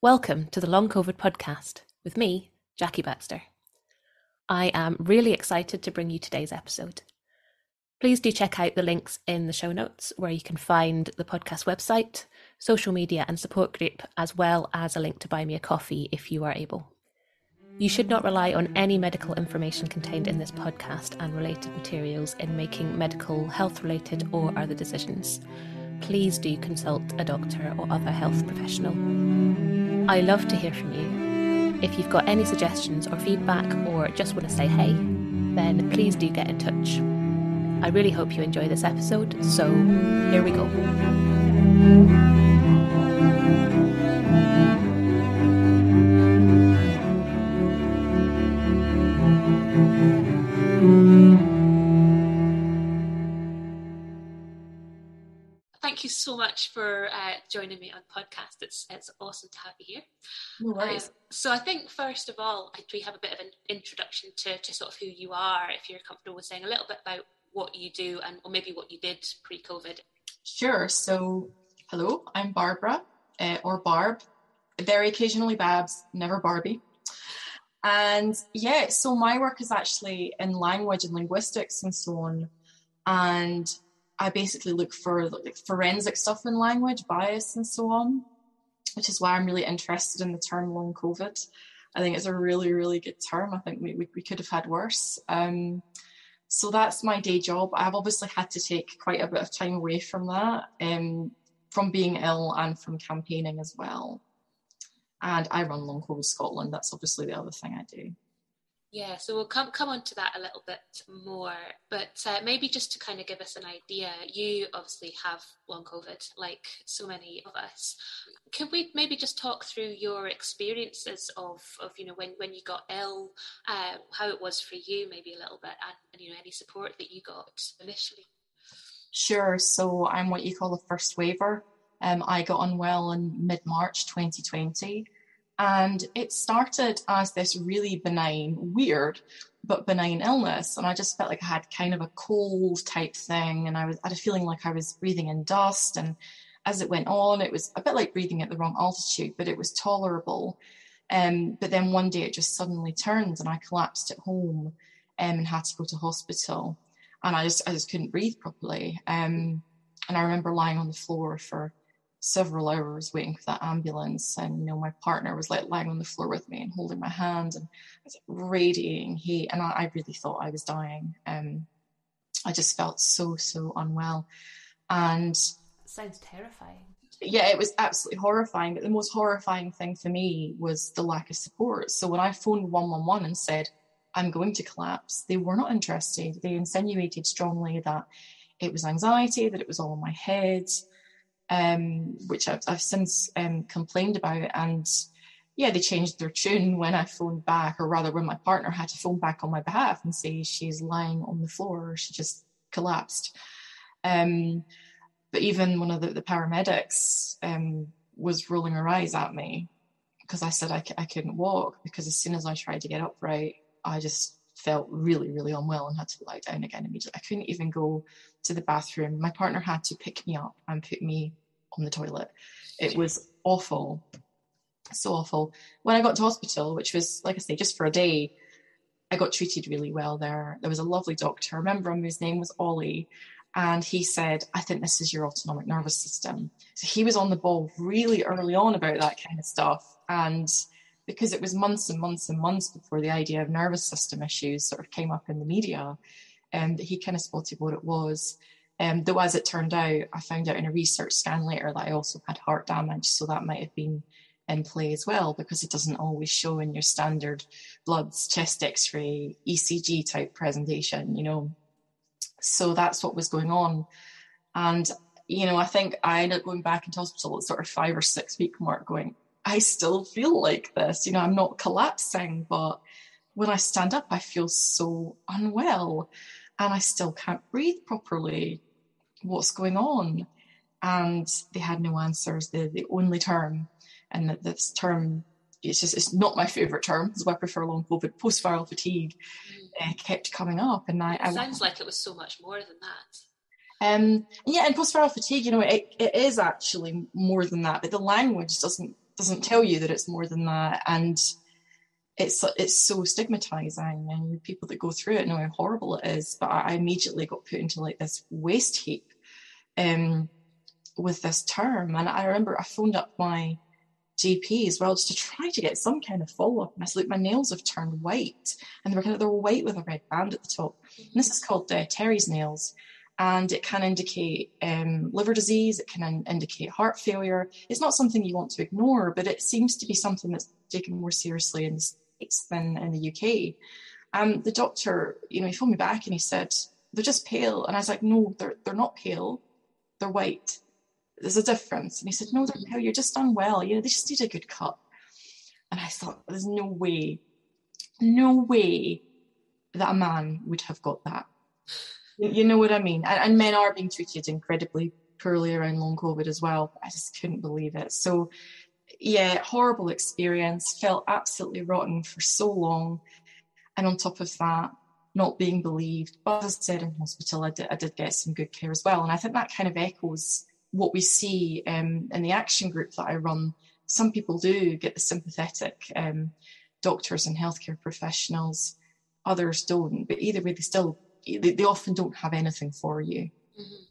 Welcome to the LongCovidPodcast with me, Jackie Baxter. I am really excited to bring you today's episode. Please do check out the links in the show notes where you can find the podcast website, social media and support group, as well as a link to buy me a coffee if you are able. You should not rely on any medical information contained in this podcast and related materials in making medical, health-related or other decisions. Please do consult a doctor or other health professional. I love to hear from you. If you've got any suggestions or feedback or just want to say hey, then please do get in touch. I really hope you enjoy this episode, so here we go. Thank you so much for joining me on podcast. It's awesome to have you here. No worries. So I think first of all, we have a bit of an introduction to sort of who you are, if you're comfortable with saying a little bit about what you do and or maybe what you did pre-COVID. Sure. So, hello, I'm Barbara, or Barb. Very occasionally Babs, never Barbie. And yeah, so my work is actually in language and linguistics and so on. And I basically look for like forensic stuff in language, bias and so on, which is why I'm really interested in the term long COVID. I think it's a really, really good term. I think we could have had worse. So that's my day job. I've obviously had to take quite a bit of time away from that, from being ill and from campaigning as well. And I run Long COVID Scotland. That's obviously the other thing I do. Yeah, so we'll come on to that a little bit more, but maybe just to kind of give us an idea, you obviously have long COVID, like so many of us. Could we maybe just talk through your experiences of you know, when you got ill, how it was for you, maybe a little bit, and you know, any support that you got initially? Sure. So I'm what you call a first waver. I got unwell in mid-March 2020. And it started as this really benign, weird, but benign illness. And I just felt like I had kind of a cold type thing. And I had a feeling like I was breathing in dust. And as it went on, it was a bit like breathing at the wrong altitude, but it was tolerable. But then one day it just suddenly turned and I collapsed at home and had to go to hospital. And I just couldn't breathe properly. And I remember lying on the floor for several hours waiting for that ambulance, and you know, my partner was like lying on the floor with me and holding my hand, and I was radiating heat, and I really thought I was dying. I just felt so unwell, and Sounds terrifying. Yeah, it was absolutely horrifying. But the most horrifying thing for me was the lack of support. So when I phoned 111 and said I'm going to collapse, they were not interested. They insinuated strongly that it was anxiety, that it was all in my head. Which I've since complained about, and yeah, they changed their tune when I phoned back, or rather when my partner had to phone back on my behalf and say she's lying on the floor, she just collapsed. But even one of the paramedics was rolling her eyes at me because I said I couldn't walk, because as soon as I tried to get upright, I just felt really, really unwell and had to lie down again immediately. I couldn't even go to the bathroom. My partner had to pick me up and put me on the toilet. It was awful, so awful. When I got to hospital, which was, like I say, just for a day, I got treated really well there. There was a lovely doctor. I remember him, his name was Ollie, and he said, I think this is your autonomic nervous system. So he was on the ball really early on about that kind of stuff. And because it was months and months and months before the idea of nervous system issues sort of came up in the media, that he kind of spotted what it was. Though as it turned out, I found out in a research scan later that I also had heart damage, so that might have been in play as well, because it doesn't always show in your standard bloods, chest x-ray, ECG type presentation, you know. So that's what was going on. And, you know, I think I ended up going back into hospital at sort of 5 or 6 week mark going, I still feel like this, you know, I'm not collapsing, but when I stand up, I feel so unwell and I still can't breathe properly. What's going on? And they had no answers. The only term, and this term, it's not my favourite term, so I prefer long COVID, post-viral fatigue, kept coming up. And it sounds like it was so much more than that. Yeah, and post-viral fatigue, you know, it is actually more than that, but the language doesn't doesn't tell you that it's more than that. And it's so stigmatizing, and people that go through it know how horrible it is. But I immediately got put into like this waste heap with this term. And I remember I phoned up my GP as well, just to try to get some kind of follow-up. And I said, look, my nails have turned white, and they were white with a red band at the top. And this is called Terry's nails, and it can indicate liver disease. It can indicate heart failure. It's not something you want to ignore, but it seems to be something that's taken more seriously in the States than in the UK. The doctor, he phoned me back and he said, they're just pale. And I was like, no, they're not pale. They're white. There's a difference. And he said, no, they're pale. You're just unwell. They just need a good cut. And I thought, there's no way that a man would have got that. You know what I mean? And men are being treated incredibly poorly around long COVID as well. I just couldn't believe it. So, yeah, horrible experience. Felt absolutely rotten for so long. And on top of that, not being believed. But as I said, in hospital, I did get some good care as well. And I think that kind of echoes what we see in the action group that I run. Some people do get the sympathetic doctors and healthcare professionals. Others don't. But either way, they often don't have anything for you. Mm-hmm.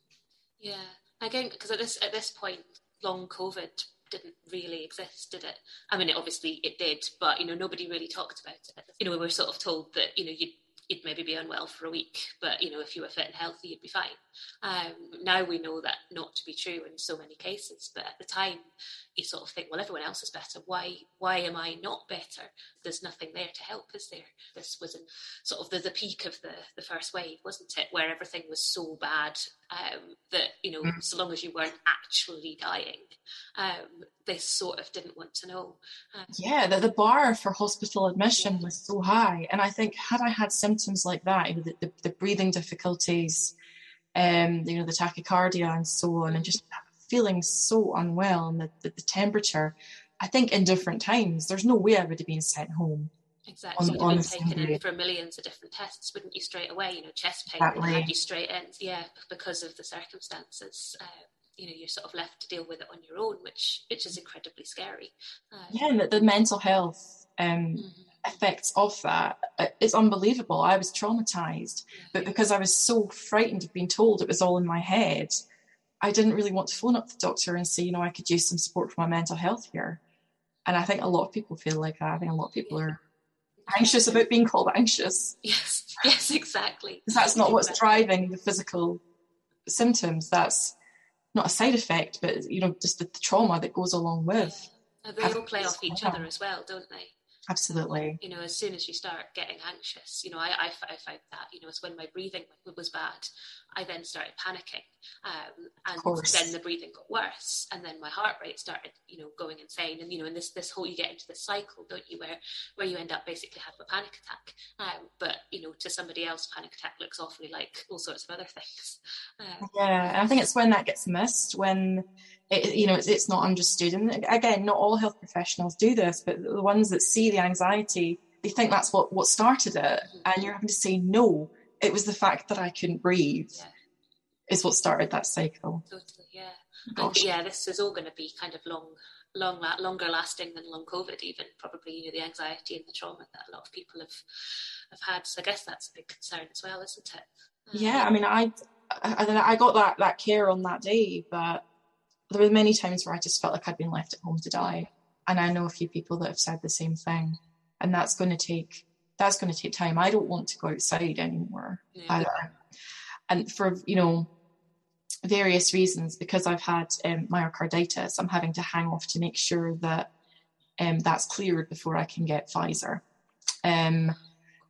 Yeah, again, because at this point, long COVID didn't really exist, did it? I mean, obviously it did, but nobody really talked about it. We were sort of told that you'd maybe be unwell for a week, but if you were fit and healthy, you'd be fine. Now we know that not to be true in so many cases, but at the time you sort of think, well, everyone else is better. Why am I not better? There's nothing there to help, is there? This was in sort of the peak of the first wave, wasn't it? Where everything was so bad that, so long as you weren't actually dying, they sort of didn't want to know. Yeah, the bar for hospital admission was so high. And I think had I had symptoms like that, the breathing difficulties, the tachycardia and so on, and just feeling so unwell, and the temperature, I think in different times, there's no way I would have been sent home. Exactly. You'd have been taken in for millions of different tests, wouldn't you, straight away? Chest pain, exactly. Had you straight in. Yeah, because of the circumstances. You're sort of left to deal with it on your own, which is incredibly scary. And the mental health effects of that, it's unbelievable. I was traumatized, but because I was so frightened of being told it was all in my head, I didn't really want to phone up the doctor and say, I could use some support for my mental health here. And I think a lot of people feel like that. I think a lot of people are anxious about being called anxious. Yes, exactly. Because that's not what's driving the physical symptoms. That's not a side effect, but just the trauma that goes along with. Yeah. They all play off each other as well, don't they? Absolutely. As soon as you start getting anxious, I found that, it's when my breathing was bad, I then started panicking, and then the breathing got worse, and then my heart rate started, going insane, and and this whole, you get into this cycle, don't you, where you end up basically having a panic attack, but to somebody else, panic attack looks awfully like all sorts of other things. And I think it's when that gets missed, when it's not understood. And again, not all health professionals do this, but the ones that see the anxiety, they think that's what started it. And you're having to say, no, it was the fact that I couldn't breathe is what started that cycle. Totally, yeah. And this is all going to be kind of longer lasting than long COVID even, probably, the anxiety and the trauma that a lot of people have had. So I guess that's a big concern as well, isn't it? Yeah, I mean, I got that care on that day, but there were many times where I just felt like I'd been left at home to die. And I know a few people that have said the same thing. And that's going to take time. I don't want to go outside anymore. Yeah. And for, various reasons, because I've had myocarditis, I'm having to hang off to make sure that that's cleared before I can get Pfizer.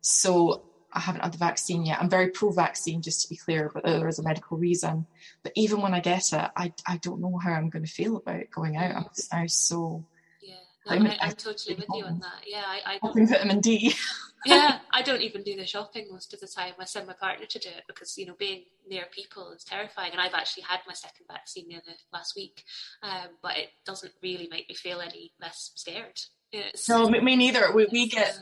So I haven't had the vaccine yet. I'm very pro-vaccine, just to be clear, but there is a medical reason. But even when I get it, I don't know how I'm going to feel about going out. I'm just now so... Yeah, no, I'm totally with you on that. Yeah, I don't... vitamin D. Yeah, I don't even do the shopping most of the time. I send my partner to do it because, being near people is terrifying. And I've actually had my second vaccine last week, but it doesn't really make me feel any less scared. No, me neither. We get...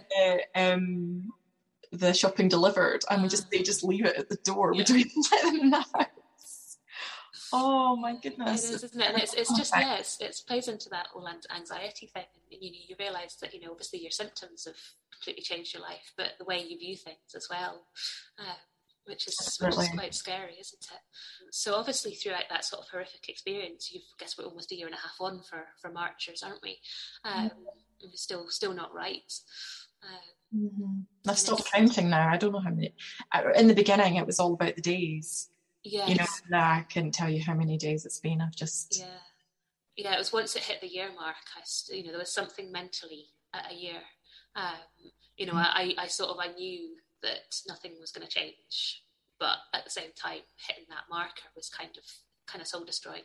the shopping delivered, and they just leave it at the door. We don't even let them in the house. Oh my It goodness. is, isn't it? And it's just, yeah, it plays into that whole anxiety thing. And you realise that, obviously your symptoms have completely changed your life, but the way you view things as well, which is quite scary, isn't it? So obviously throughout that sort of horrific experience, I guess we're almost a year and a half on for marchers, aren't we? We're still not right. I've stopped counting now. I don't know how many. In the beginning, it was all about the days. Yes. Now I couldn't tell you how many days it's been. I've just... Yeah. It was once it hit the year mark. There was something mentally at a year. I knew that nothing was going to change, but at the same time, hitting that marker was kind of soul destroying.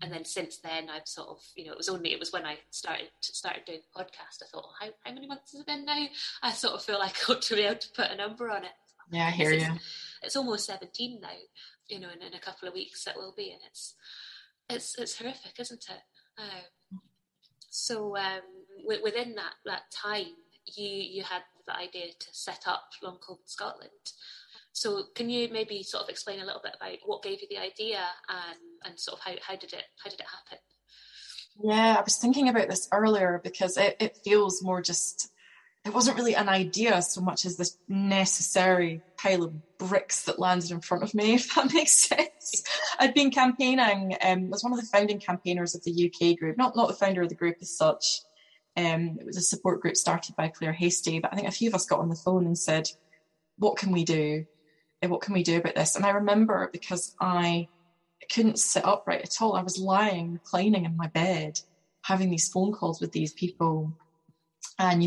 And then since then, I've sort of, it was when I started doing the podcast. I thought, how many months has it been now? I sort of feel like I ought to be able to put a number on it. Yeah, I hear you. It's almost 17 now. In a couple of weeks that will be, and it's horrific, isn't it? So within that time, you had the idea to set up Long COVID Scotland. So can you maybe sort of explain a little bit about what gave you the idea and sort of how did it happen? Yeah, I was thinking about this earlier because it feels more just... It wasn't really an idea so much as this necessary pile of bricks that landed in front of me, if that makes sense. I'd been campaigning, was one of the founding campaigners of the UK group, not the founder of the group as such. It was a support group started by Claire Hasty, but I think a few of us got on the phone and said, what can we do? What can we do about this? And I remember, because I couldn't sit upright at all, I was reclining in my bed, having these phone calls with these people. And,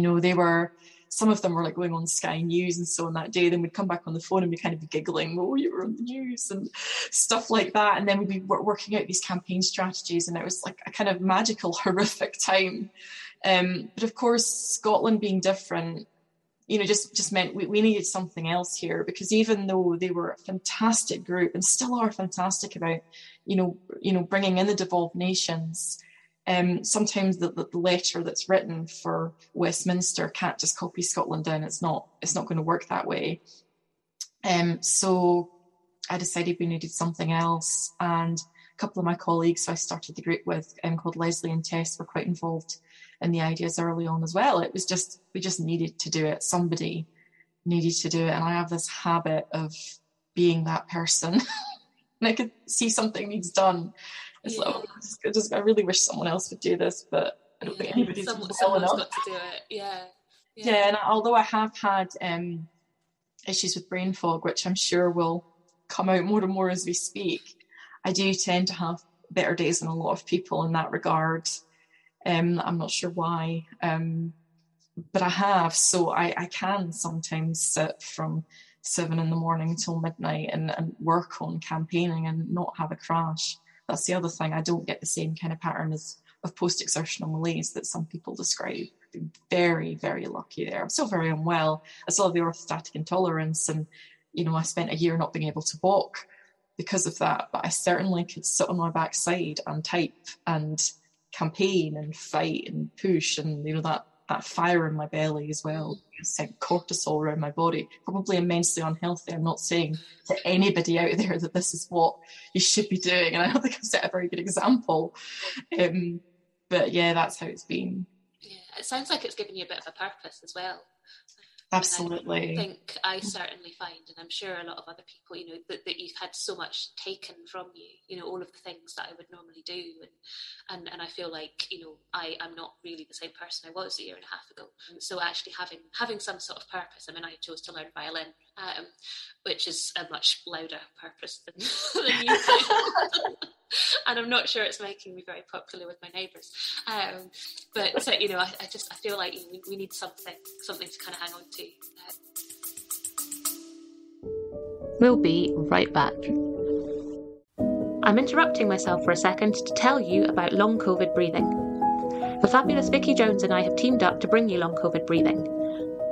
some of them were like going on Sky News and so on that day. Then we'd come back on the phone and we'd kind of be giggling, oh, you were on the news and stuff like that. And then we'd be working out these campaign strategies. And it was like a kind of magical, horrific time. But of course, Scotland being different, just meant we needed something else here, because even though they were a fantastic group and still are fantastic about, bringing in the devolved nations, sometimes the letter that's written for Westminster can't just copy Scotland down. It's not going to work that way. So I decided we needed something else, and a couple of my colleagues who I started the group with, called Leslie and Tess, were quite involved in the ideas early on as well. It was just, we just needed to do it. Somebody needed to do it, and I have this habit of being that person. And I could see something needs done. It's like, I really wish someone else would do this, but I don't think anybody's well enough. Got to do it. Yeah. And although I have had issues with brain fog, which I'm sure will come out more and more as we speak, I do tend to have better days than a lot of people in that regard. I'm not sure why, but I have. So I can sometimes sit from 7 a.m. till midnight and work on campaigning and not have a crash. That's the other thing. I don't get the same kind of pattern of post-exertional malaise that some people describe. I'm very, very lucky there. I'm still very unwell. I still have the orthostatic intolerance, and I spent a year not being able to walk because of that. But I certainly could sit on my backside and type and campaign and fight and push, and that fire in my belly as well. I sent cortisol around my body, probably immensely unhealthy. I'm not saying to anybody out there that this is what you should be doing, and I don't think I've set a very good example. But yeah, that's how it's been. Yeah, it sounds like it's given you a bit of a purpose as well. Absolutely. I think I certainly find, and I'm sure a lot of other people, that you've had so much taken from you, all of the things that I would normally do. And I feel like, I'm not really the same person I was a year and a half ago. So actually having some sort of purpose. I mean, I chose to learn violin, which is a much louder purpose than music. And I'm not sure it's making me very popular with my neighbours. But so, I feel like we need something to kind of hang on to. We'll be right back. I'm interrupting myself for a second to tell you about Long COVID breathing. The fabulous Vicky Jones and I have teamed up to bring you Long COVID breathing.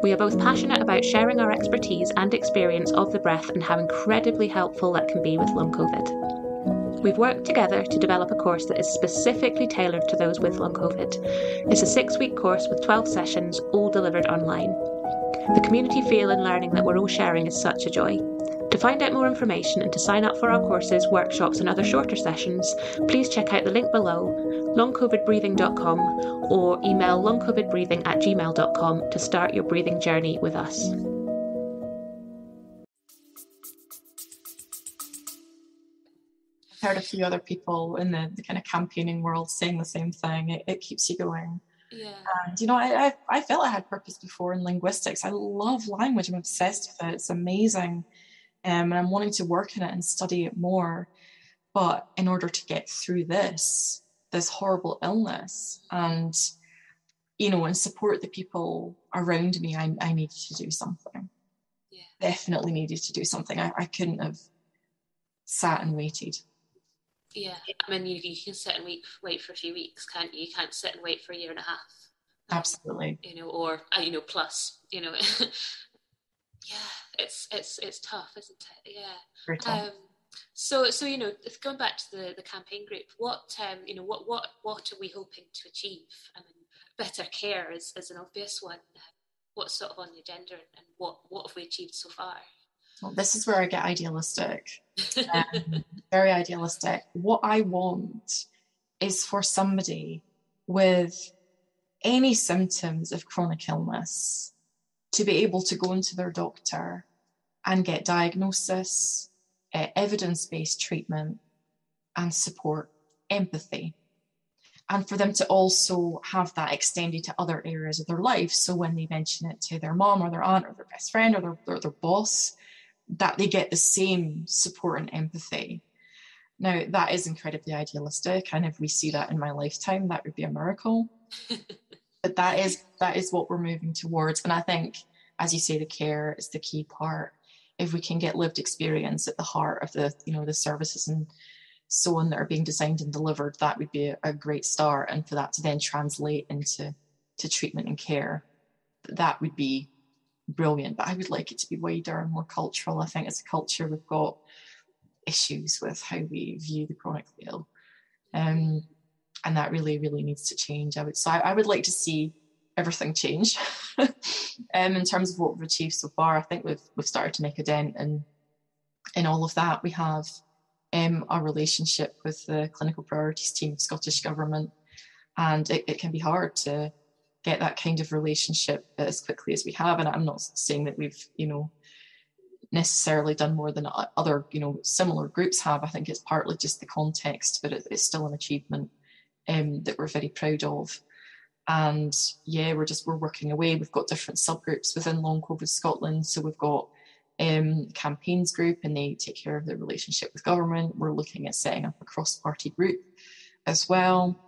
We are both passionate about sharing our expertise and experience of the breath and how incredibly helpful that can be with Long COVID. We've worked together to develop a course that is specifically tailored to those with Long COVID. It's a 6-week course with 12 sessions, all delivered online. The community feel and learning that we're all sharing is such a joy. To find out more information and to sign up for our courses, workshops and other shorter sessions, please check out the link below, longcovidbreathing.com, or email longcovidbreathing@gmail.com to start your breathing journey with us. I've heard a few other people in the kind of campaigning world saying the same thing. It keeps you going. Yeah. And, you know, I felt I had purpose before in linguistics. I love language. I'm obsessed with it. It's amazing. And I'm wanting to work in it and study it more. But in order to get through this horrible illness and, you know, and support the people around me, I needed to do something. Yeah. Definitely needed to do something. I couldn't have sat and waited. Yeah, I mean, you can sit and wait for a few weeks, can't you? You can't sit and wait for a year and a half. Absolutely. You know, or plus, you know, yeah, it's tough, isn't it? Yeah. Very tough. So you know, going back to the campaign group, what you know, what are we hoping to achieve? I mean, better care is an obvious one. What's sort of on the agenda, and what have we achieved so far? Well, this is where I get idealistic. Very idealistic. What I want is for somebody with any symptoms of chronic illness to be able to go into their doctor and get diagnosis, evidence-based treatment and support, empathy. And for them to also have that extended to other areas of their life. So when they mention it to their mom or their aunt or their best friend or their boss, that they get the same support and empathy. Now, that is incredibly idealistic, and if we see that in my lifetime, that would be a miracle. But that is what we're moving towards. And I think, as you say, the care is the key part. If we can get lived experience at the heart of the, you know, the services and so on that are being designed and delivered, that would be a great start. And for that to then translate into treatment and care, that would be brilliant. But I would like it to be wider and more cultural. I think as a culture we've got issues with how we view the chronically ill, and that really needs to change. I would like to see everything change. In terms of what we've achieved so far, I think we've started to make a dent in all of that. We have a relationship with the clinical priorities team, Scottish Government, and it can be hard to get that kind of relationship as quickly as we have. And I'm not saying that we've, you know, necessarily done more than other, you know, similar groups have. I think it's partly just the context, but it's still an achievement that we're very proud of. And yeah, we're working away. We've got different subgroups within Long COVID Scotland. So we've got campaigns group, and they take care of the relationship with government. We're looking at setting up a cross-party group as well.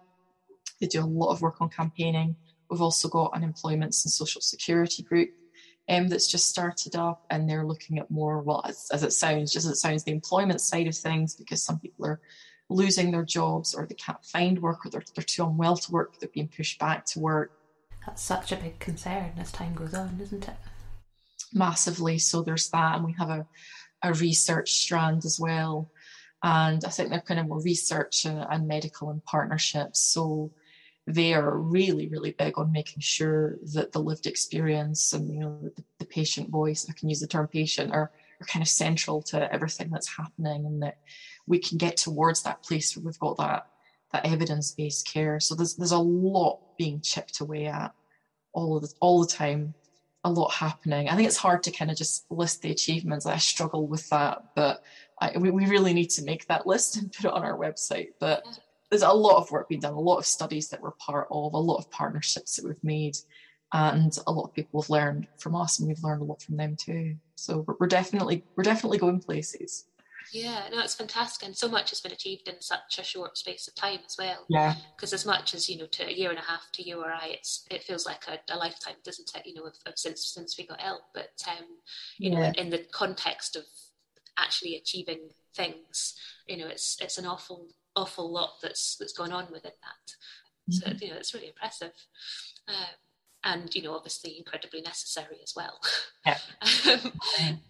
They do a lot of work on campaigning. We've also got an employments and social security group that's just started up, and they're looking at more, well, as it sounds, the employment side of things, because some people are losing their jobs, or they can't find work, or they're too unwell to work, they're being pushed back to work. That's such a big concern as time goes on, isn't it? Massively. So there's that, and we have a research strand as well. And I think they're kind of more research and medical and partnerships. So they are really big on making sure that the lived experience and, you know, the patient voice, if I can use the term patient, are kind of central to everything that's happening, and that we can get towards that place where we've got that evidence-based care. So there's a lot being chipped away at all the time, a lot happening. I think it's hard to kind of just list the achievements. I struggle with that, but we really need to make that list and put it on our website. But there's a lot of work being done, a lot of studies that we're part of, a lot of partnerships that we've made, and a lot of people have learned from us, and we've learned a lot from them too. So we're definitely going places. Yeah, no, it's fantastic, and so much has been achieved in such a short space of time as well. Yeah. Because as much as, you know, to a year and a half to you or I, it feels like a lifetime, doesn't it? You know, of since we got ill. But you know, in the context of actually achieving things, you know, it's an awful lot that's gone on within that. So you know, it's really impressive. And, you know, obviously incredibly necessary as well. Yeah.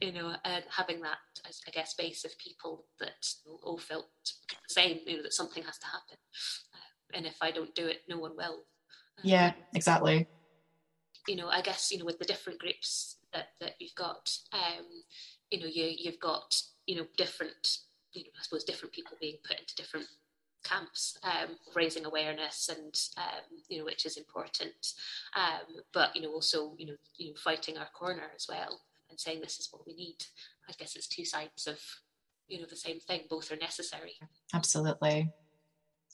You know, and having that, I guess, base of people that all felt the same, you know, that something has to happen. And if I don't do it, no one will. Yeah, exactly. You know, I guess, you know, with the different groups that you've got, you've got, different, I suppose different people being put into different camps, raising awareness and, which is important. But, also, fighting our corner as well and saying this is what we need. I guess it's two sides of, the same thing. Both are necessary. Absolutely.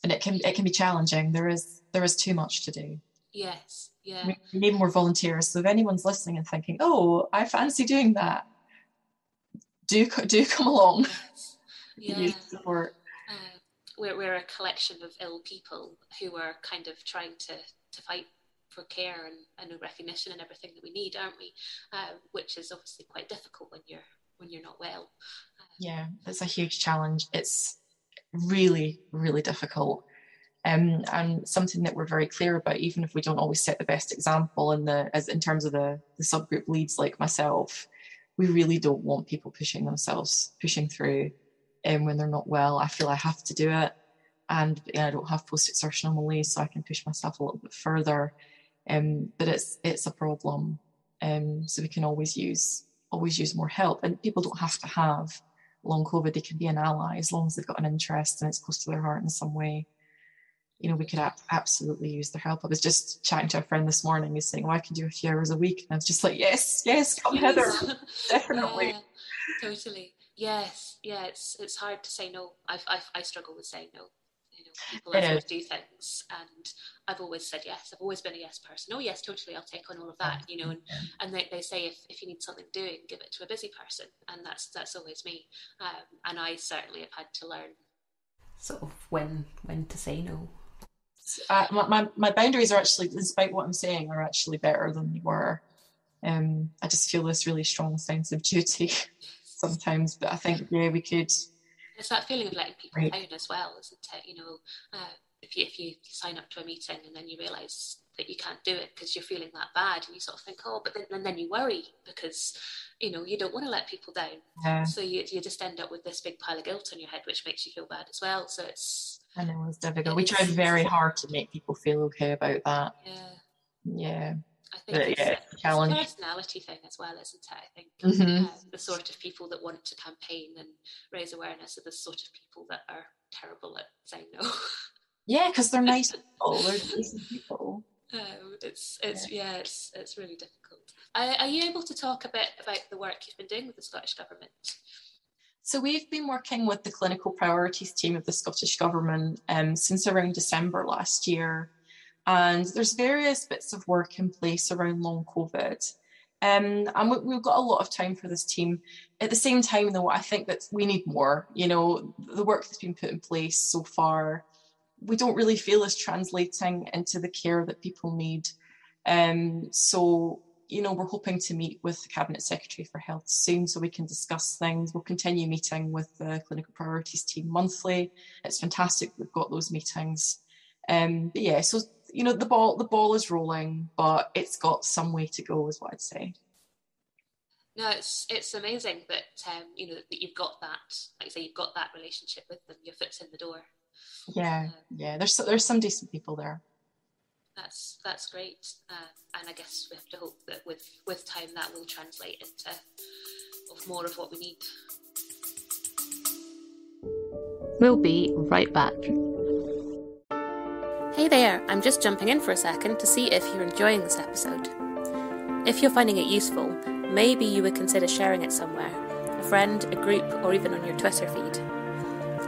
And it can be challenging. There is too much to do. Yes. Yeah. We need more volunteers. So if anyone's listening and thinking, "Oh, I fancy doing that," do come along. Yes. Yeah. Support. We're a collection of ill people who are kind of trying to fight for care and recognition and everything that we need, aren't we? Which is obviously quite difficult when you're not well. Yeah, it's a huge challenge. It's really, really difficult. And something that we're very clear about, even if we don't always set the best example in terms of the subgroup leads like myself, we really don't want people pushing through when they're not well. I feel I have to do it, and I don't have post-exertional malaise, so I can push myself a little bit further. But it's a problem. So we can always use more help, and people don't have to have long COVID. They can be an ally as long as they've got an interest and it's close to their heart in some way. We could absolutely use their help. I was just chatting to a friend this morning who's saying, I can do a few hours a week. And I was just like, yes, come Heather, definitely. Yeah, totally. Yes, yeah, it's hard to say no. I struggle with saying no. People ask me to do things, and I've always said yes. I've always been a yes person. Oh yes, totally, I'll take on all of that. And they say if you need something doing, give it to a busy person, and that's always me. And I certainly have had to learn sort of when to say no. My boundaries are actually, despite what I'm saying, are actually better than they were. I just feel this really strong sense of duty sometimes, but I think we could. It's that feeling of letting people down as well, isn't it? If you sign up to a meeting and then you realise that you can't do it because you're feeling that bad, and you sort of think, but then you worry because you don't want to let people down. Yeah. So you just end up with this big pile of guilt on your head, which makes you feel bad as well. So I know it's difficult. We try very hard to make people feel okay about that. Yeah. I think it's a personality thing as well, isn't it? I think the sort of people that want to campaign and raise awareness are the sort of people that are terrible at saying no. Yeah, because they're nice people. They're decent people. It's really difficult. Are you able to talk a bit about the work you've been doing with the Scottish Government? So we've been working with the clinical priorities team of the Scottish Government since around December last year. And there's various bits of work in place around long COVID. And we've got a lot of time for this team. At the same time, though, I think that we need more. The work that's been put in place so far, we don't really feel is translating into the care that people need. So, we're hoping to meet with the Cabinet Secretary for Health soon so we can discuss things. We'll continue meeting with the clinical priorities team monthly. It's fantastic we've got those meetings. But yeah, so the ball is rolling, but it's got some way to go, is what I'd say. No, it's amazing that that you've got that, like you say, you've got that relationship with them. Your foot's in the door. Yeah. There's some decent people there. That's great, and I guess we have to hope that with time that will translate into more of what we need. We'll be right back. Hey there, I'm just jumping in for a second to see if you're enjoying this episode. If you're finding it useful, maybe you would consider sharing it somewhere, a friend, a group, or even on your Twitter feed.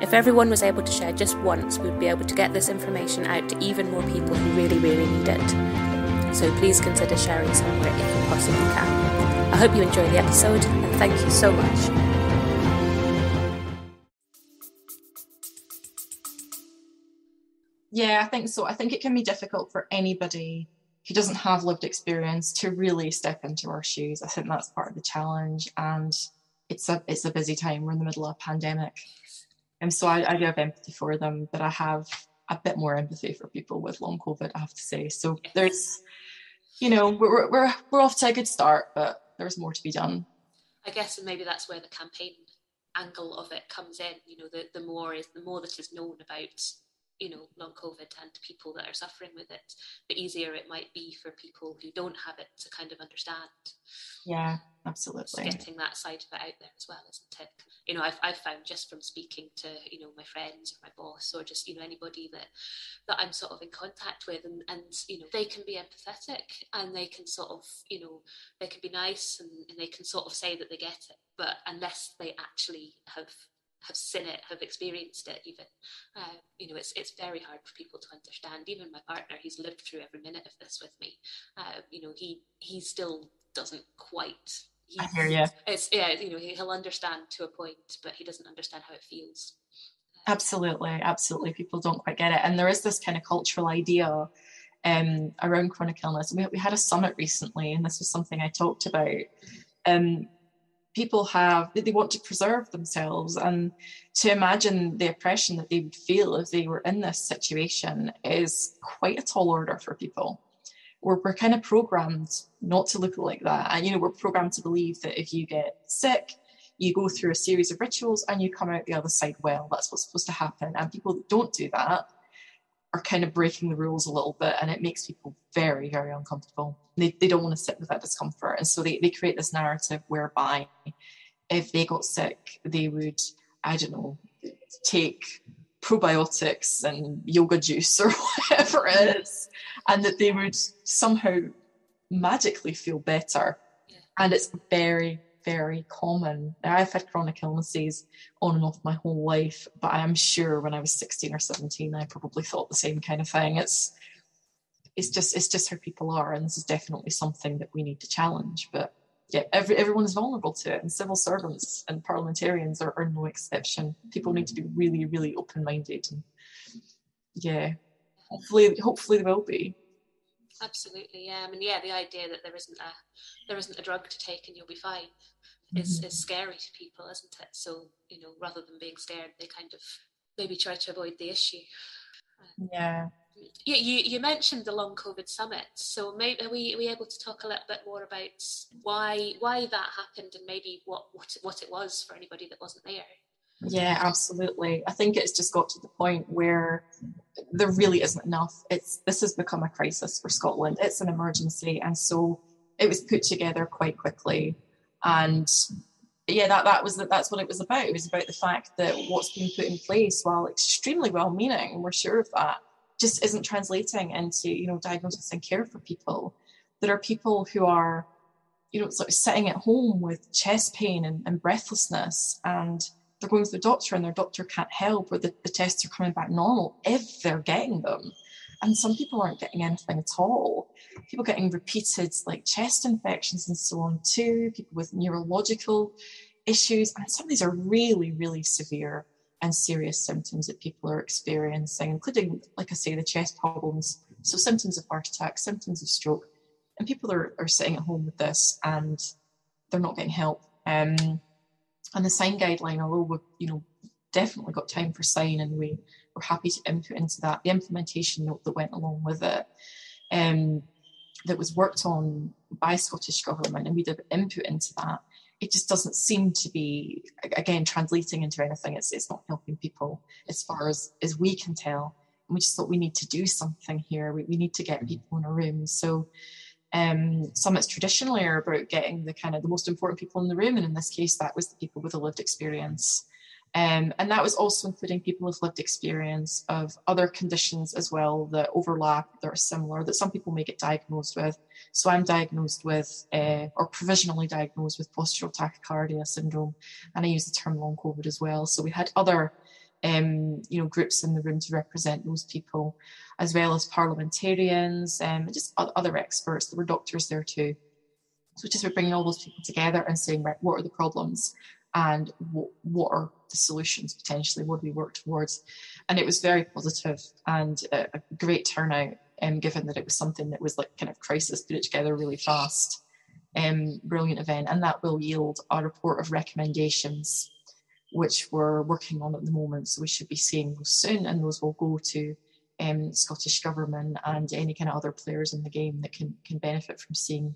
If everyone was able to share just once, we'd be able to get this information out to even more people who really, really need it. So please consider sharing somewhere if you possibly can. I hope you enjoy the episode, and thank you so much. Yeah, I think so. I think it can be difficult for anybody who doesn't have lived experience to really step into our shoes. I think that's part of the challenge, and it's a busy time. We're in the middle of a pandemic. And so I do have empathy for them, but I have a bit more empathy for people with long COVID, I have to say. So there's, we're off to a good start, but there's more to be done. I guess maybe that's where the campaign angle of it comes in. The more that is known about, long COVID and people that are suffering with it, the easier it might be for people who don't have it to kind of understand. Yeah, absolutely. It's getting that side of it out there as well, isn't it? I've found just from speaking to my friends or my boss or just anybody that I'm sort of in contact with, and they can be empathetic, and they can sort of they can be nice, and they can sort of say that they get it, but unless they actually have seen it, have experienced it even, it's very hard for people to understand. Even my partner, he's lived through every minute of this with me, he still doesn't quite. I hear you. He'll understand to a point, but he doesn't understand how it feels. Absolutely. People don't quite get it. And there is this kind of cultural idea around chronic illness. We had a summit recently, and this was something I talked about. People they want to preserve themselves, and to imagine the oppression that they would feel if they were in this situation is quite a tall order for people. We're kind of programmed not to look like that. And, we're programmed to believe that if you get sick, you go through a series of rituals and you come out the other side well. That's what's supposed to happen. And people that don't do that are kind of breaking the rules a little bit, and it makes people very, very uncomfortable. They don't want to sit with that discomfort. And so they create this narrative whereby if they got sick, they would, I don't know, take probiotics and yoga juice or whatever it is, and that they would somehow magically feel better. Yeah. And it's very, very common. I've had chronic illnesses on and off my whole life, but I am sure when I was 16 or 17, I probably thought the same kind of thing. It's just how people are, and this is definitely something that we need to challenge. But yeah, everyone is vulnerable to it, and civil servants and parliamentarians are no exception. People need to be really, really open-minded, and yeah, hopefully they will be. Absolutely, yeah. I mean, yeah, the idea that there isn't a drug to take and you'll be fine is scary to people, isn't it? So rather than being scared, they kind of maybe try to avoid the issue. Yeah. You mentioned the long COVID summit, so maybe are we able to talk a little bit more about why that happened, and maybe what it was for anybody that wasn't there? Yeah, absolutely. I think it's just got to the point where there really isn't enough. This has become a crisis for Scotland. It's an emergency, and so it was put together quite quickly. And yeah, that's what it was about. It was about the fact that what's being put in place, while extremely well-meaning, and we're sure of that, just isn't translating into diagnosis and care for people. There are people who are sort of sitting at home with chest pain and breathlessness, and they're going to the doctor and their doctor can't help, or the tests are coming back normal if they're getting them. And some people aren't getting anything at all. People getting repeated chest infections and so on too, people with neurological issues. And some of these are really, really severe and serious symptoms that people are experiencing, including, like I say, the chest problems. So symptoms of heart attack, symptoms of stroke. And people are sitting at home with this and they're not getting help. And the sign guideline, although we've definitely got time for sign, and we're happy to input into that, the implementation note that went along with it, that was worked on by Scottish Government, and we did input into that, it just doesn't seem to be, again, translating into anything. It's not helping people as far as we can tell. And we just thought we need to do something here. We need to get people in a room. So summits traditionally are about getting the most important people in the room, and in this case that was the people with a lived experience, and that was also including people with lived experience of other conditions as well that overlap, that are similar, that some people may get diagnosed with. So I'm diagnosed with or provisionally diagnosed with postural tachycardia syndrome, and I use the term long COVID as well. So we had other groups in the room to represent those people, as well as parliamentarians and just other experts. There were doctors there too. So just we're bringing all those people together and saying, right, what are the problems and what are the solutions potentially? What do we work towards? And it was very positive and a great turnout, given that it was something that was kind of crisis, put it together really fast. Brilliant event, and that will yield a report of recommendations, which we're working on at the moment. So we should be seeing those soon, and those will go to Scottish Government and any kind of other players in the game that can benefit from seeing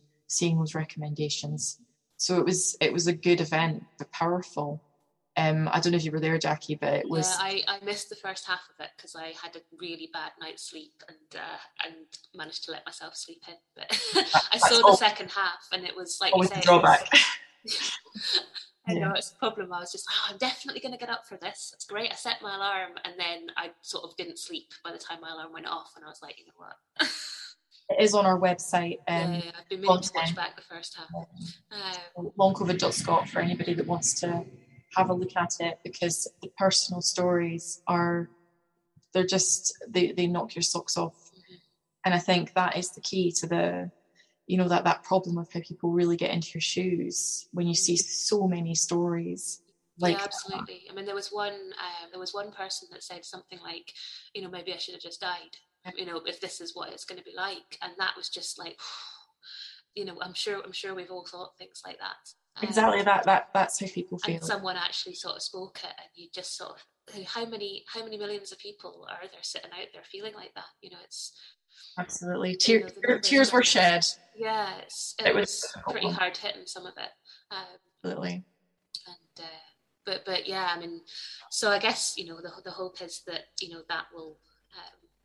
those recommendations. So it was a good event, but powerful. I don't know if you were there, Jackie, but it was... Yeah, I missed the first half of it because I had a really bad night's sleep and managed to let myself sleep in. But I saw the second half, and it was, like you say, the drawback. I know, it's a problem. I was just, I'm definitely going to get up for this. It's great. I set my alarm, and then I sort of didn't sleep by the time my alarm went off, and I was like, you know what? It is on our website. I've been meaning to watch back the first half. LongCovid.scot for anybody that wants to have a look at it, because the personal stories are, they're just, they knock your socks off. Mm-hmm. And I think that is the key to the, you know, that problem of how people really get into your shoes when you see so many stories. Like, yeah, absolutely. I mean, there was one person that said something like, you know, maybe I should have just died, you know, if this is what it's going to be like. And that was just like, you know, I'm sure we've all thought things like that. Exactly, that's how people feel. And someone actually sort of spoke it, and you just sort of, how many millions of people are there sitting out there feeling like that? You know, it's absolutely, tears were shed. Yeah, it was pretty hard hitting, some of it. Absolutely. And but yeah, I mean, so I guess, you know, the hope is that, you know, that will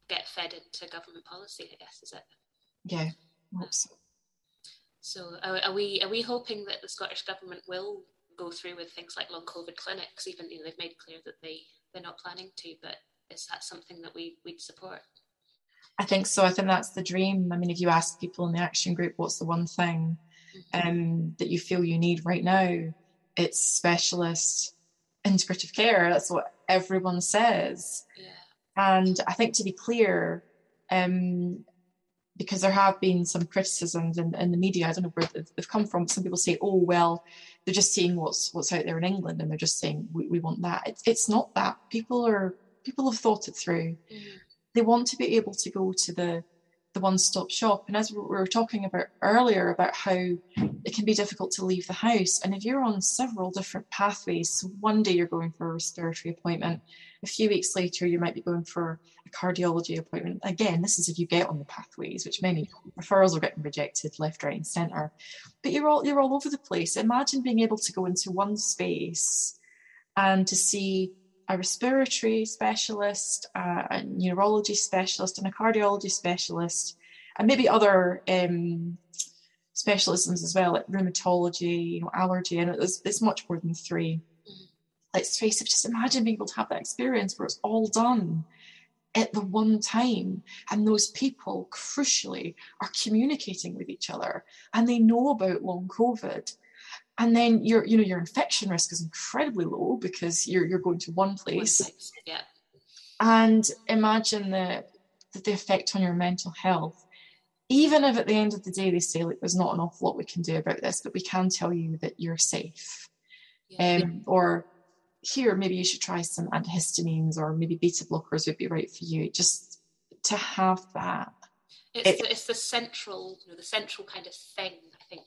get fed into government policy, I guess, is it? Yeah, I hope so. So are we hoping that the Scottish Government will go through with things like long COVID clinics, even, you know, they've made clear that they're not planning to, but is that something that we'd support? I think so. I think that's the dream. I mean, if you ask people in the action group, what's the one thing that you feel you need right now, it's specialist integrative care. That's what everyone says. Yeah. And I think, to be clear, because there have been some criticisms in the media, I don't know where they've come from. Some people say, oh, well, they're just seeing what's out there in England, and they're just saying, we want that. It's not that. People have thought it through. Mm-hmm. They want to be able to go to the one-stop shop. And as we were talking about earlier, about how it can be difficult to leave the house, and if you're on several different pathways, so one day you're going for a respiratory appointment, a few weeks later you might be going for a cardiology appointment. Again, this is if you get on the pathways, which many referrals are getting rejected left, right and centre. But you're all over the place. Imagine being able to go into one space and to see a respiratory specialist, a neurology specialist, and a cardiology specialist, and maybe other specialisms as well, like rheumatology, you know, allergy, and it's much more than three. Let's face it, just imagine being able to have that experience where it's all done at the one time, and those people, crucially, are communicating with each other, and they know about long COVID. And then your infection risk is incredibly low because you're going to one place. Yeah. And imagine the effect on your mental health. Even if at the end of the day they say, like, there's not an awful lot we can do about this, but we can tell you that you're safe. Yeah. Or here, maybe you should try some antihistamines, or maybe beta blockers would be right for you. Just to have that. It's the central kind of thing, I think,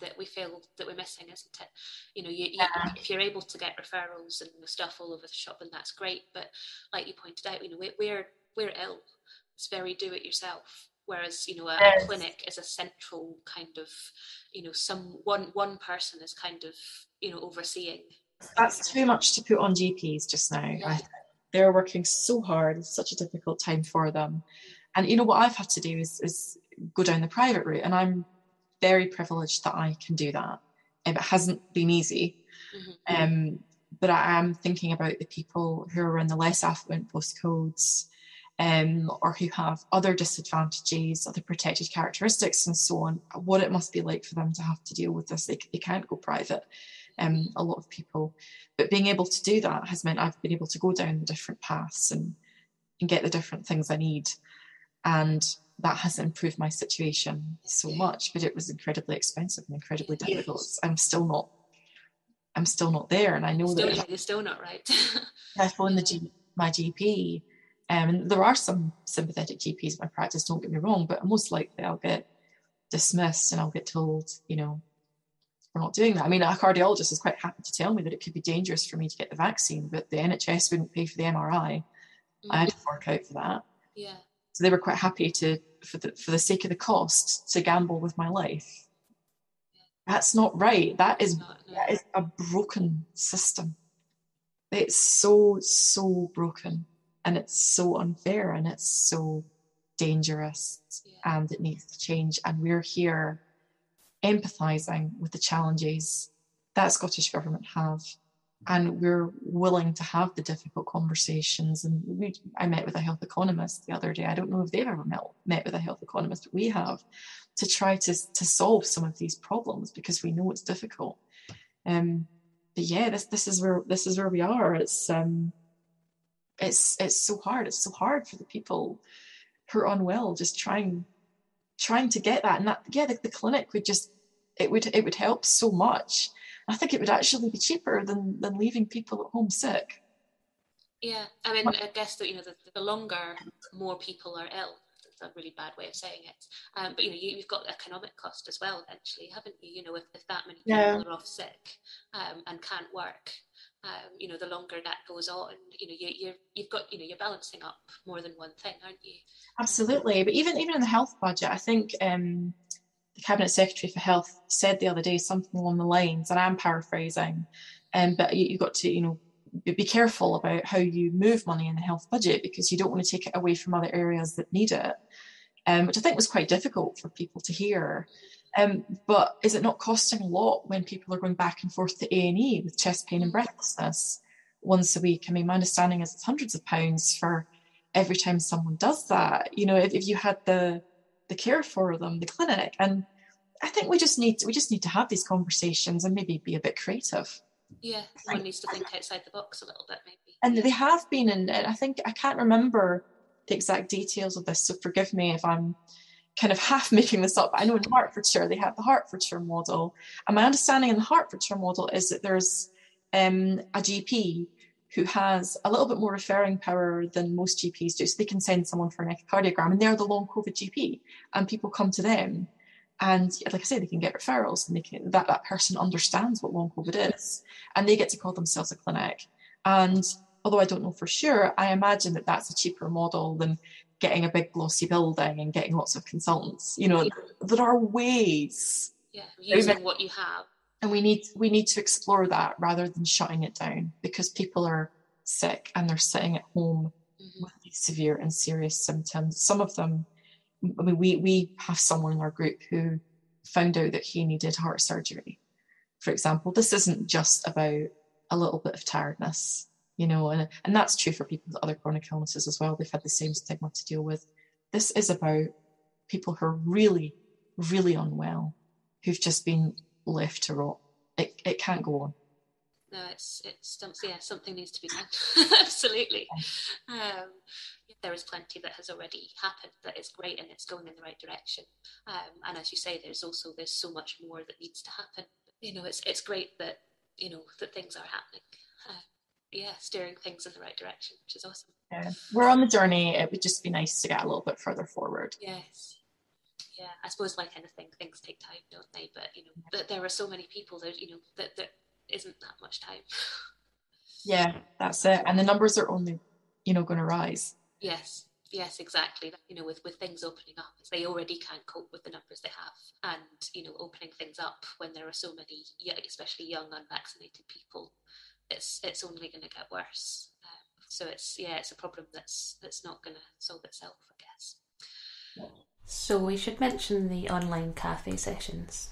that we feel that we're missing, isn't it? You know, if you're able to get referrals and stuff all over the shop, then that's great. But like you pointed out, you know, we're ill. It's very do it yourself. Whereas, you know, a clinic is a central kind of, you know, one person is kind of, you know, overseeing. That's too much to put on GPs just now. Yeah. They're working so hard. It's such a difficult time for them. And, you know, what I've had to do is go down the private route, and I'm very privileged that I can do that. It hasn't been easy. Mm-hmm. But I am thinking about the people who are in the less affluent postcodes, or who have other disadvantages, other protected characteristics and so on, what it must be like for them to have to deal with this. They can't go private, a lot of people. But being able to do that has meant I've been able to go down the different paths and get the different things I need. And that has improved my situation so much, but it was incredibly expensive and incredibly difficult. I'm still not there, and I know you're still not right. I phoned my GP, and there are some sympathetic GPs in my practice, don't get me wrong, but most likely I'll get dismissed and I'll get told, you know, we're not doing that. I mean, a cardiologist is quite happy to tell me that it could be dangerous for me to get the vaccine, but the NHS wouldn't pay for the MRI. I had to fork out for that. Yeah. So they were quite happy to, for the sake of the cost, to gamble with my life. That's not right. That is a broken system. It's so broken, and it's so unfair, and it's so dangerous, and it needs to change. And we're here empathising with the challenges that Scottish Government have, and we're willing to have the difficult conversations. And I met with a health economist the other day. I don't know if they've ever met with a health economist, but we have, to try to solve some of these problems, because we know it's difficult. But yeah, this is where we are. It's so hard. It's so hard for the people who are unwell, just trying to get that. And that, yeah, the clinic would just, it would help so much. I think it would actually be cheaper than leaving people at home sick. Yeah, I mean, I guess that, the longer more people are ill, that's a really bad way of saying it. But you've got economic cost as well eventually, haven't you? If that many people are off sick and can't work, the longer that goes on, you're balancing up more than one thing, aren't you? Absolutely. But even in the health budget, I think the Cabinet Secretary for Health said the other day something along the lines, and I'm paraphrasing, but you've got to, be careful about how you move money in the health budget, because you don't want to take it away from other areas that need it, which I think was quite difficult for people to hear. But is it not costing a lot when people are going back and forth to A&E with chest pain and breathlessness once a week? I mean, my understanding is it's hundreds of pounds for every time someone does that. If you had the care for them, the clinic. And I think we just need to have these conversations and maybe be a bit creative. Yeah, one needs to think outside the box a little bit, maybe. And they have been, and I think, I can't remember the exact details of this, so forgive me if I'm kind of half making this up. But I know in Hertfordshire they have the Hertfordshire model, and my understanding in the Hertfordshire model is that there's a GP who has a little bit more referring power than most GPs do, so they can send someone for an echocardiogram, and they're the long COVID GP, and people come to them. And like I say, they can get referrals, and that person understands what long COVID is, and they get to call themselves a clinic. And although I don't know for sure, I imagine that that's a cheaper model than getting a big glossy building and getting lots of consultants. There are ways. Yeah, using what you have. And we need to explore that rather than shutting it down, because people are sick and they're sitting at home with these severe and serious symptoms. Some of them, I mean, we have someone in our group who found out that he needed heart surgery, for example. This isn't just about a little bit of tiredness, and that's true for people with other chronic illnesses as well. They've had the same stigma to deal with. This is about people who are really, really unwell, who've just been left to rot. It can't go on. No, it's something needs to be done. Absolutely. There is plenty that has already happened that is great, and it's going in the right direction. And as you say, there's so much more that needs to happen. It's great that that things are happening. Steering things in the right direction, which is awesome. Yeah, we're on the journey. It would just be nice to get a little bit further forward. Yes. Yeah, I suppose like anything, things take time, don't they? But that there are so many people that that there isn't that much time. Yeah, that's it. And the numbers are only going to rise. Yes, exactly. With things opening up, they already can't cope with the numbers they have, and opening things up when there are so many, especially young unvaccinated people, it's only going to get worse. So it's a problem that's not going to solve itself, I guess. So we should mention the online cafe sessions.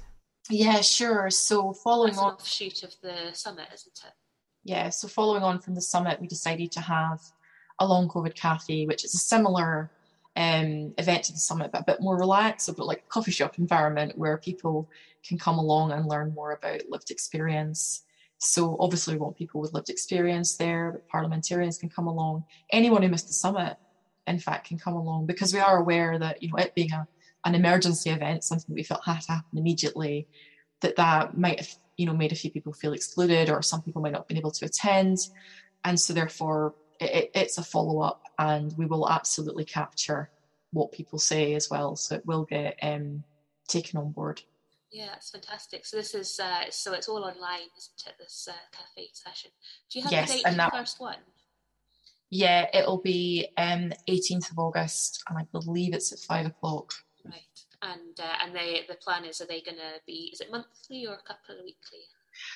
Yeah, sure. So following That's an offshoot of the summit, isn't it? Yeah, so following on from the summit, we decided to have a long COVID cafe, which is a similar event to the summit, but a bit more relaxed, a bit like a coffee shop environment where people can come along and learn more about lived experience. So obviously we want people with lived experience there, but parliamentarians can come along. Anyone who missed the summit, in fact, can come along, because we are aware that, it being an emergency event, something we felt had to happen immediately, that might have, made a few people feel excluded, or some people might not have been able to attend. And so therefore it's a follow-up, and we will absolutely capture what people say as well. So it will get taken on board. Yeah, that's fantastic. So this is so it's all online, isn't it? This cafe session. Do you have the date for the first one? Yeah, it'll be 18th of August, and I believe it's at 5 o'clock. Right. And the plan is, are they going to be? Is it monthly or a couple of weekly?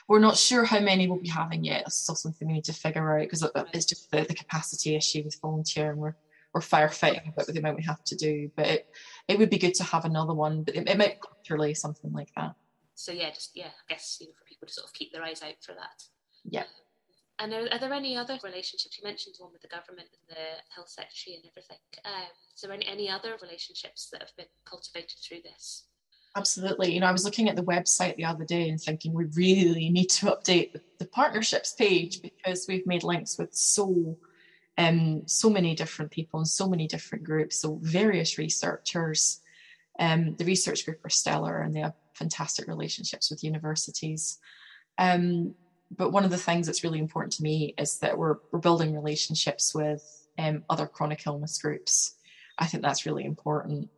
We're not sure how many we'll be having yet. That's still something we need to figure out, because it's just the capacity issue with volunteering. We're firefighting about the amount we have to do, but it would be good to have another one, but it might quarterly, something like that. So I guess for people to sort of keep their eyes out for that. Yeah. And are there any other relationships? You mentioned one with the government and the health secretary and everything. Is there any other relationships that have been cultivated through this? Absolutely. I was looking at the website the other day and thinking we really need to update the partnerships page, because we've made links with so many different people and so many different groups. So various researchers. The research group are stellar and they have fantastic relationships with universities. But one of the things that's really important to me is that we're building relationships with other chronic illness groups. I think that's really important.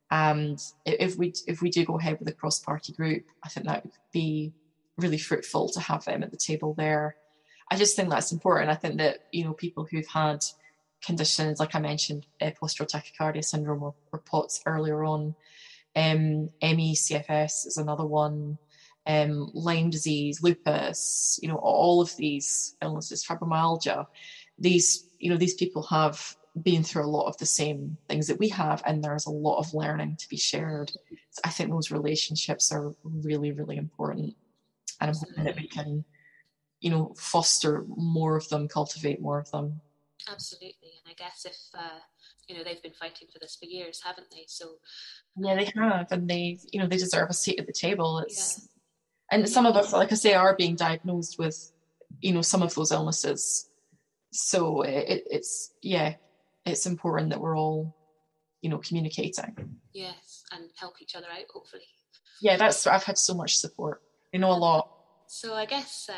And if we do go ahead with a cross-party group, I think that would be really fruitful to have them at the table there. I just think that's important. I think that, people who've had conditions, like I mentioned, postural tachycardia syndrome or POTS earlier on, ME/CFS is another one, Lyme disease, lupus, all of these illnesses, fibromyalgia, these people have been through a lot of the same things that we have, and there's a lot of learning to be shared. So I think those relationships are really, really important, and I'm hoping that we can, foster more of them, cultivate more of them. Absolutely. And I guess if they've been fighting for this for years, haven't they? So yeah, they have, and they deserve a seat at the table. And some of us, like I say, are being diagnosed with some of those illnesses. So it's important that we're all communicating. Yes, and help each other out, hopefully. Yeah, I've had so much support. A lot. So I guess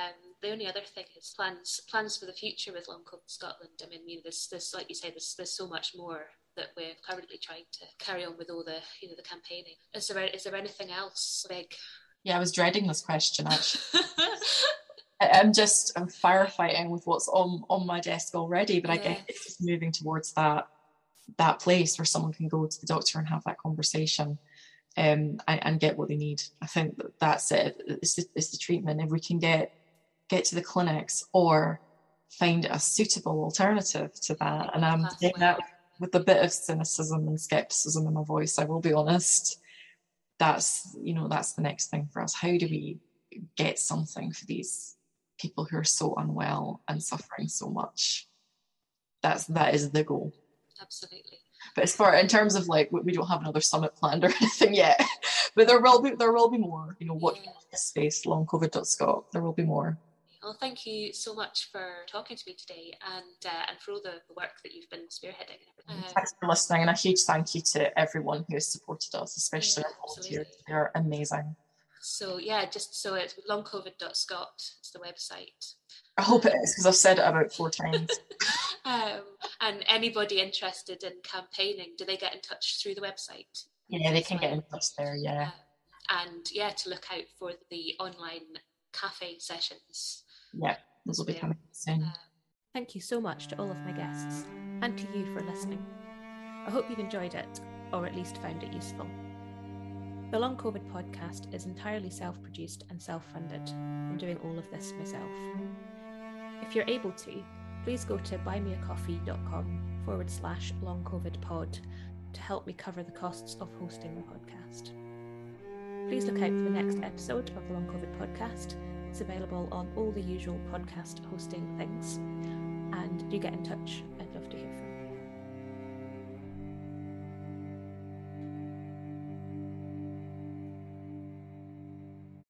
the only other thing is plans for the future with Long COVID Scotland. I mean, there's like you say, there's so much more that we're currently trying to carry on with all the the campaigning. Is there anything else big? Yeah, I was dreading this question actually. I'm firefighting with what's on my desk already, but I guess it's just moving towards that place where someone can go to the doctor and have that conversation and get what they need. I think that's it. It's the treatment. If we can get to the clinics or find a suitable alternative to that, and I'm saying that with a bit of cynicism and skepticism in my voice, I will be honest. That's the next thing for us. How do we get something for these people who are so unwell and suffering so much? That is the goal. Absolutely. But in terms of we don't have another summit planned or anything yet, but there will be more. Watch this space, LongCovid.Scot. There will be more. Well, thank you so much for talking to me today and for all the work that you've been spearheading. Thanks for listening, and a huge thank you to everyone who has supported us, especially our volunteers. They're amazing. So it's LongCovid.Scot. It's the website. I hope it is, because I've said it about 4 times. And anybody interested in campaigning, do they get in touch through the website? Yeah, they can get in touch there, yeah. And to look out for the online cafe sessions. Yeah, those will be coming soon. Thank you so much to all of my guests, and to you for listening. I hope you've enjoyed it, or at least found it useful. The Long COVID podcast is entirely self-produced and self-funded. I'm doing all of this myself. If you're able to, please go to buymeacoffee.com/LongCovidPod to help me cover the costs of hosting the podcast. Please look out for the next episode of the Long COVID podcast. It's available on all the usual podcast hosting things. And do get in touch. I'd love to hear from you.